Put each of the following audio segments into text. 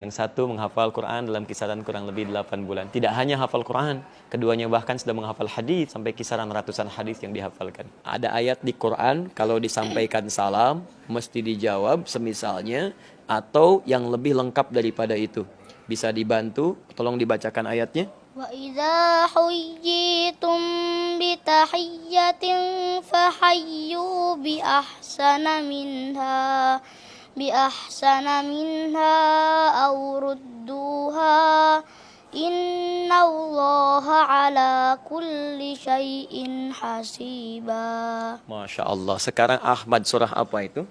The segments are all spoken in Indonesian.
Yang satu menghafal Quran dalam kisaran kurang lebih 8 bulan. Tidak hanya hafal Quran, keduanya bahkan sudah menghafal hadis sampai kisaran ratusan hadis yang dihafalkan. Ada ayat di Quran kalau disampaikan salam mesti dijawab semisalnya atau yang lebih lengkap daripada itu. Bisa dibantu, tolong dibacakan ayatnya. Wa idza huyyitum bi tahiyyatin fahayyu bi ahsana minha aw rudduha innallaha ala kulli syai'in hasiba. Masya Allah. Sekarang Ahmad, surah apa itu?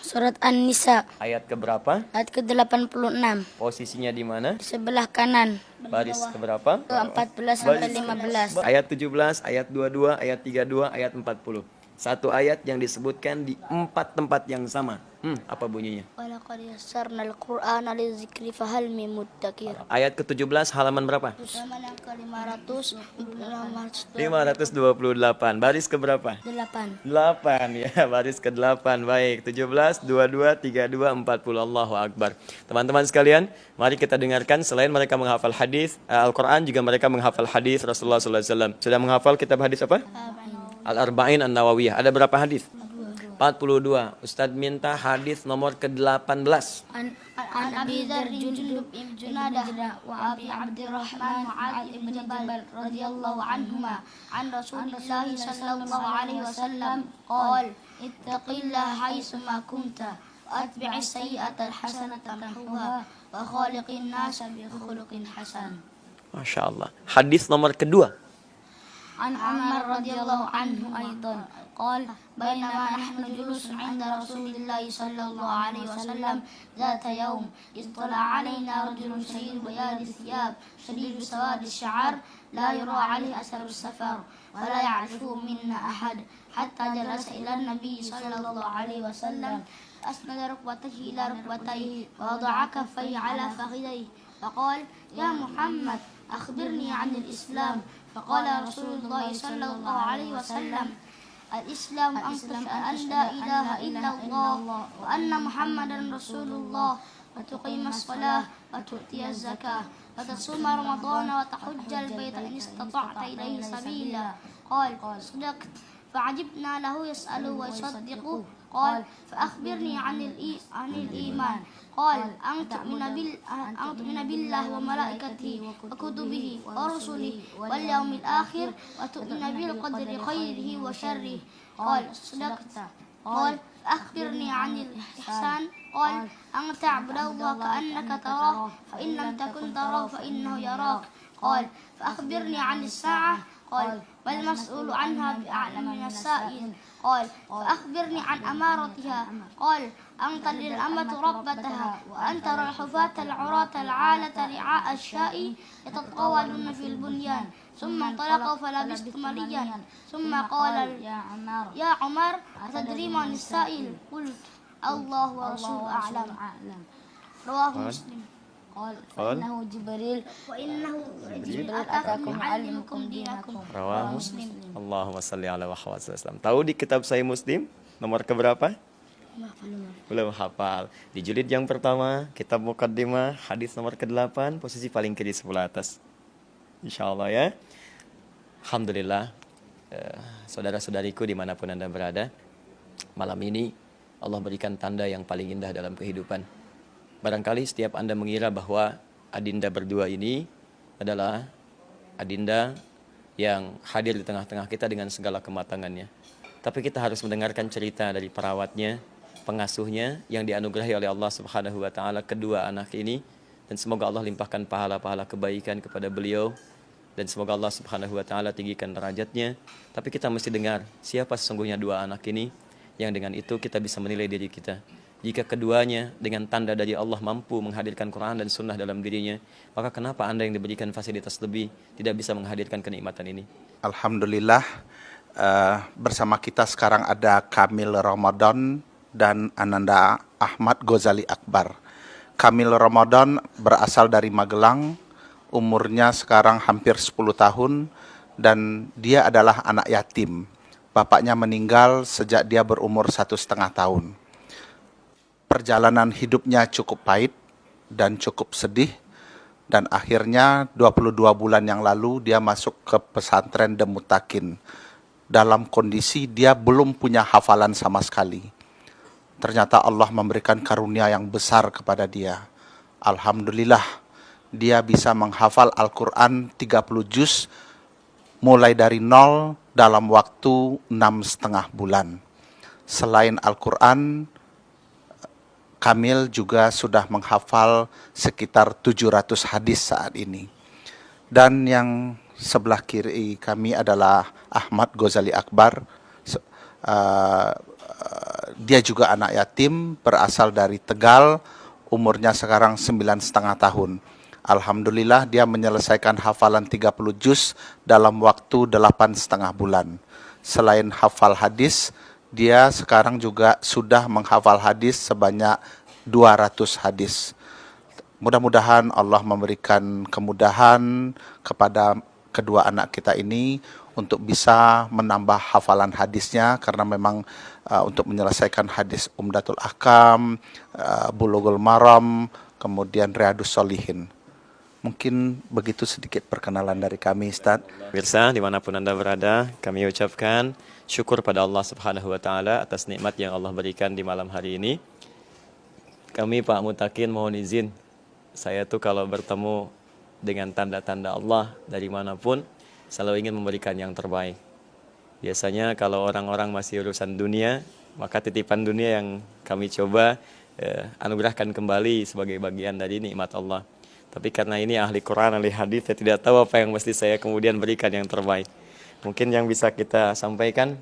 Surat An-Nisa Ayat keberapa? ayat ke-86. Posisinya di mana? Di sebelah kanan. Baris keberapa? Ke-14 sampai 15. Ayat 17, ayat 22, ayat 32, ayat 40. Satu ayat yang disebutkan di 4 tempat yang sama. Apa bunyinya? Walaqad yassarnal Qur'ana lidzikri fahal min muddakir. Ayat ke-17 halaman berapa? Halaman yang ke-528. 528. Baris keberapa? 8 ya, baris ke-8. Baik, 17, 22, 32, 40. Allahu Akbar. Teman-teman sekalian, mari kita dengarkan selain mereka menghafal hadis Al-Qur'an, juga mereka menghafal hadis Rasulullah sallallahu alaihi wasallam. Sudah menghafal kitab hadis apa? Al-Arba'in An-Nawawiyah. Ada berapa hadis? 42. Ustadz minta hadis nomor ke-18. An Abi Dzar Jundub ibn Junadah wa Abi Abdurrahman Mu'adz ibn Jabal radhiyallahu anhuma an Rasulillah sallallahu alaihi wasallam qala ittaqillaha haitsu ma kunta wa atbi'is sayyi'ata al-hasanata tamhuha wa khaliqin nasa bi khuluqin hasan. Masya Allah. Hadis nomor kedua. عن عمر رضي الله عنه أيضا قال بينما نحن جلوس عند رسول الله صلى الله عليه وسلم ذات يوم اطلع علينا رجل شديد بياض الثياب شديد سواد الشعر لا يرى عليه أثر السفر ولا يعرفه منا أحد حتى جلس إلى النبي صلى الله عليه وسلم أسند ركبتيه إلى ركبتيه ووضع كفيه على فخذيه فقال يا محمد أخبرني عن الإسلام فقال رسول الله صلى الله عليه وسلم الإسلام أن تشهد أن لا إله إلا الله وأن محمدا رسول الله وتقيم الصلاة وتؤتي الزكاة وتصوم رمضان وتحج البيت إن استطعت إليه سبيلا قال صدقت فعجبنا له يسأله ويصدقه قال فأخبرني عن الإيمان قال أن تؤمن بالله وملائكته وكتبه ورسله واليوم الآخر وتؤمن بالقدر خيره وشره قال صدقت قال فأخبرني عن الإحسان قال أن تعبد الله كأنك تراه فإن لم تكن تراه فإنه يراك قال فأخبرني عن الساعة قال والمسؤول عنها بأعلم من السائل قال فأخبرني عن أمارتها قال أن تلد الأمة ربتها وأن ترى الحفاة العراة العالة رعاء الشاء يتطاولون في البنيان ثم انطلقوا فلبثت مليا ثم قال يا عمر أتدري من السائل قلت الله ورسوله أعلم رواه مسلم قال فإنه جبريل أتاكم يعلمكم دينكم رواه مسلم. Allahumma salli ala Muhammad sallallahu. Tahu di kitab Sahih Muslim nomor keberapa? Belum hafal. Di jilid yang pertama, kitab Muqaddimah, hadis nomor ke-8, posisi paling kiri sebelah atas. Insyaallah ya. Alhamdulillah, saudara-saudariku dimanapun Anda berada, malam ini Allah berikan tanda yang paling indah dalam kehidupan. Barangkali setiap Anda mengira bahwa adinda berdua ini adalah adinda yang hadir di tengah-tengah kita dengan segala kematangannya. Tapi kita harus mendengarkan cerita dari perawatnya, pengasuhnya yang dianugerahi oleh Allah Subhanahu wa taala kedua anak ini, dan semoga Allah limpahkan pahala-pahala kebaikan kepada beliau dan semoga Allah Subhanahu wa taala tinggikan derajatnya. Tapi kita mesti dengar siapa sesungguhnya dua anak ini, yang dengan itu kita bisa menilai diri kita. Jika keduanya dengan tanda dari Allah mampu menghadirkan Quran dan Sunnah dalam dirinya, maka kenapa Anda yang diberikan fasilitas lebih tidak bisa menghadirkan kenikmatan ini? Alhamdulillah, bersama kita sekarang ada Kamil Ramadan dan Ananda Ahmad Ghazali Akbar. Kamil Ramadan berasal dari Magelang, umurnya sekarang hampir 10 tahun, dan dia adalah anak yatim. Bapaknya meninggal sejak dia berumur 1,5 tahun. Perjalanan hidupnya cukup pahit, dan cukup sedih. Dan akhirnya 22 bulan yang lalu dia masuk ke pesantren Demutakin. Dalam kondisi dia belum punya hafalan sama sekali. Ternyata Allah memberikan karunia yang besar kepada dia. Alhamdulillah, dia bisa menghafal Al-Quran 30 juz mulai dari nol dalam waktu 6,5 bulan. Selain Al-Quran, Kamil juga sudah menghafal sekitar 700 hadis saat ini. Dan yang sebelah kiri kami adalah Ahmad Ghazali Akbar. Dia juga anak yatim, berasal dari Tegal, umurnya sekarang 9,5 tahun. Alhamdulillah dia menyelesaikan hafalan 30 juz dalam waktu 8,5 bulan. Selain hafal hadis, dia sekarang juga sudah menghafal hadis sebanyak 200 hadis. Mudah-mudahan Allah memberikan kemudahan kepada kedua anak kita ini untuk bisa menambah hafalan hadisnya, karena memang untuk menyelesaikan hadis Umdatul Ahkam, Bulughul Maram, kemudian Riyadhus Shalihin. Mungkin begitu sedikit perkenalan dari kami, Ustaz. Pemirsa, dimanapun Anda berada, kami ucapkan syukur pada Allah Subhanahu wa Ta'ala atas nikmat yang Allah berikan di malam hari ini. Kami Pak Mutakin mohon izin, saya tuh kalau bertemu dengan tanda-tanda Allah dari manapun selalu ingin memberikan yang terbaik. Biasanya kalau orang-orang masih urusan dunia, maka titipan dunia yang kami coba anugerahkan kembali sebagai bagian dari nikmat Allah. Tapi karena ini ahli Quran, ahli hadis, saya tidak tahu apa yang mesti saya kemudian berikan yang terbaik. Mungkin yang bisa kita sampaikan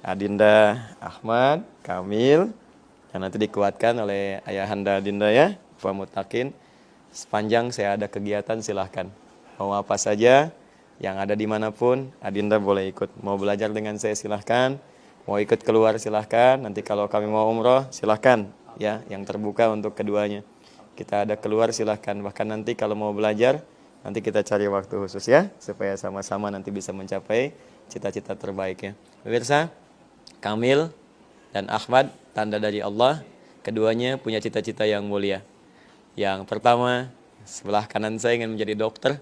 Adinda Ahmad Kamil, yang nanti dikuatkan oleh ayahanda Adinda ya, Pak Mutakin. Sepanjang saya ada kegiatan silahkan. Mau apa saja, yang ada dimanapun, Adinda boleh ikut. Mau belajar dengan saya silahkan, mau ikut keluar silahkan. Nanti kalau kami mau umroh silahkan ya, yang terbuka untuk keduanya. Kita ada keluar silahkan. Bahkan nanti kalau mau belajar, nanti kita cari waktu khusus ya, supaya sama-sama nanti bisa mencapai cita-cita terbaiknya. Pemirsa, Kamil dan Ahmad, tanda dari Allah, keduanya punya cita-cita yang mulia. Yang pertama, sebelah kanan saya ingin menjadi dokter,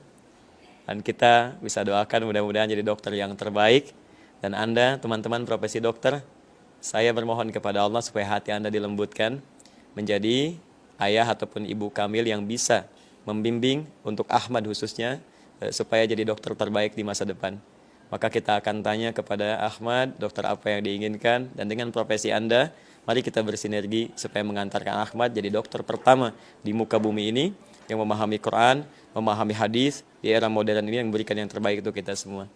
dan kita bisa doakan mudah-mudahan jadi dokter yang terbaik. Dan Anda, teman-teman profesi dokter, saya bermohon kepada Allah supaya hati Anda dilembutkan menjadi ayah ataupun ibu Kamil yang bisa membimbing untuk Ahmad khususnya supaya jadi dokter terbaik di masa depan. Maka kita akan tanya kepada Ahmad dokter apa yang diinginkan, dan dengan profesi Anda mari kita bersinergi supaya mengantarkan Ahmad jadi dokter pertama di muka bumi ini yang memahami Quran, memahami hadis di era modern ini, yang memberikan yang terbaik untuk kita semua.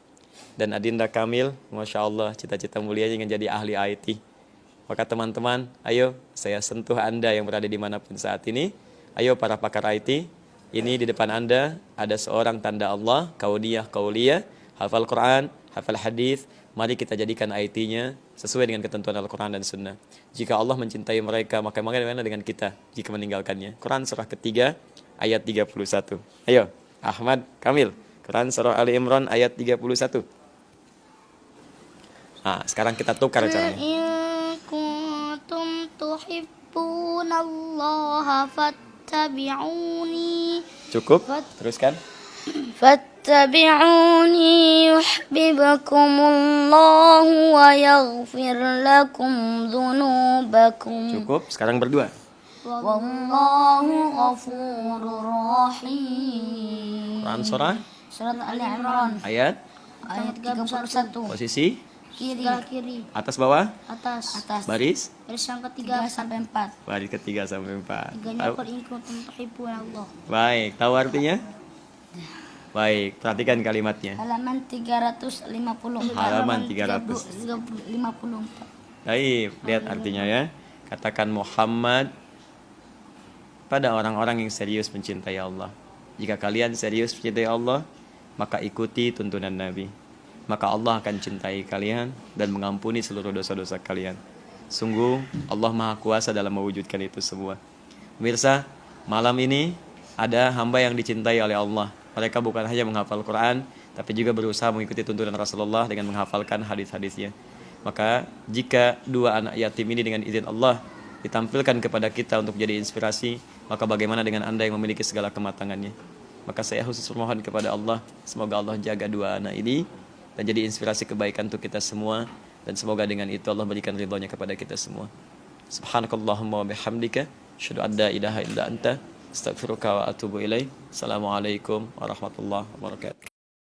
Dan Adinda Kamil, Masya Allah, cita-cita mulianya ingin jadi ahli IT. Maka teman-teman, ayo saya sentuh Anda yang berada dimanapun saat ini. Ayo para pakar IT, ini di depan Anda ada seorang tanda Allah, kauliyah, hafal Quran, hafal hadis. Mari kita jadikan IT-nya sesuai dengan ketentuan Al-Quran dan Sunnah. Jika Allah mencintai mereka, maka bagaimana dengan kita jika meninggalkannya? Quran surah ketiga ayat 31. Ayo, Ahmad Kamil, Quran surah Ali Imran ayat 31. Nah, sekarang kita tukar caranya. kuntum tuhibbunallaha fattabi'uni. Cukup? Teruskan. Fattabi'uni yuhibbukumullahu wa yaghfir lakum dzunubakum. Cukup, sekarang berdua. Wallahu ghafurur rahim. Quran surah Surat Ali Imran ayat 31. posisi Kiri. atas bawah Atas. baris Baris yang ketiga sampai 4. baris ketiga sampai 4. Tiganya qul in kuntum tuhibbunallah. Baik, tahu artinya? Baik, perhatikan kalimatnya. Halaman 350. Halaman 300. 354. Baik, lihat artinya ya. Katakan Muhammad pada orang-orang yang serius mencintai Allah. Jika kalian serius mencintai Allah, maka ikuti tuntunan Nabi. Maka Allah akan cintai kalian dan mengampuni seluruh dosa-dosa kalian. Sungguh Allah Maha Kuasa dalam mewujudkan itu semua. Pemirsa, malam ini ada hamba yang dicintai oleh Allah. Mereka bukan hanya menghafal Quran, tapi juga berusaha mengikuti tuntunan Rasulullah dengan menghafalkan hadis-hadisnya. Maka jika dua anak yatim ini dengan izin Allah ditampilkan kepada kita untuk jadi inspirasi, Maka bagaimana dengan Anda yang memiliki segala kematangannya? Maka saya khusus memohon kepada Allah, semoga Allah jaga dua anak ini dan jadi inspirasi kebaikan untuk kita semua, dan semoga dengan itu Allah berikan ridhonya kepada kita semua. Subhanakallahumma wa bihamdika, asyhadu an la ilaha illa anta, astaghfiruka wa atubu ilaik. Assalamualaikum warahmatullahi wabarakatuh.